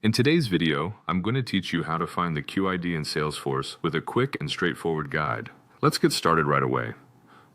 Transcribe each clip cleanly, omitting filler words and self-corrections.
In today's video, I'm going to teach you how to find the QID in Salesforce with a quick and straightforward guide. Let's get started right away.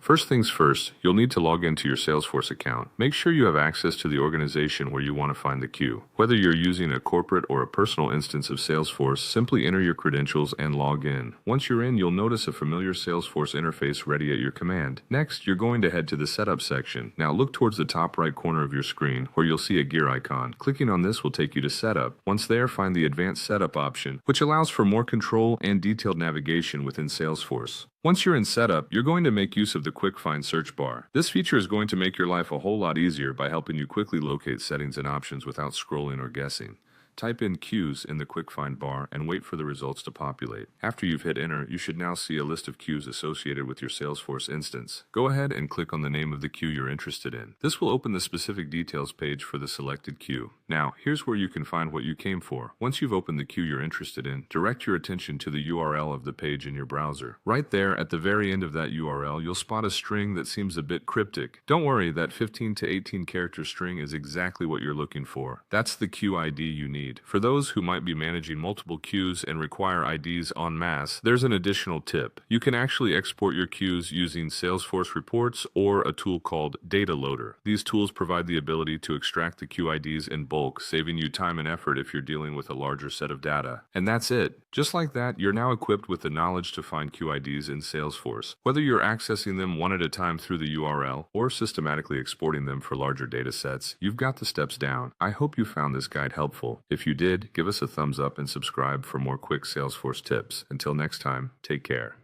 First things first, you'll need to log into your Salesforce account. Make sure you have access to the organization where you want to find the queue. Whether you're using a corporate or a personal instance of Salesforce, simply enter your credentials and log in. Once you're in, you'll notice a familiar Salesforce interface ready at your command. Next, you're going to head to the Setup section. Now look towards the top right corner of your screen where you'll see a gear icon. Clicking on this will take you to Setup. Once there, find the Advanced Setup option, which allows for more control and detailed navigation within Salesforce. Once you're in Setup, you're going to make use of the Quick Find search bar. This feature is going to make your life a whole lot easier by helping you quickly locate settings and options without scrolling or guessing. Type in queues in the Quick Find bar and wait for the results to populate. After you've hit enter, you should now see a list of queues associated with your Salesforce instance. Go ahead and click on the name of the queue you're interested in. This will open the specific details page for the selected queue. Now, here's where you can find what you came for. Once you've opened the queue you're interested in, direct your attention to the URL of the page in your browser. Right there, at the very end of that URL, you'll spot a string that seems a bit cryptic. Don't worry, that 15 to 18 character string is exactly what you're looking for. That's the queue ID you need. For those who might be managing multiple queues and require IDs en masse, there's an additional tip. You can actually export your queues using Salesforce reports or a tool called Data Loader. These tools provide the ability to extract the queue IDs in bulk, saving you time and effort if you're dealing with a larger set of data. And that's it. Just like that, you're now equipped with the knowledge to find queue IDs in Salesforce. Whether you're accessing them one at a time through the URL or systematically exporting them for larger data sets, you've got the steps down. I hope you found this guide helpful. If you did, give us a thumbs up and subscribe for more quick Salesforce tips. Until next time, take care.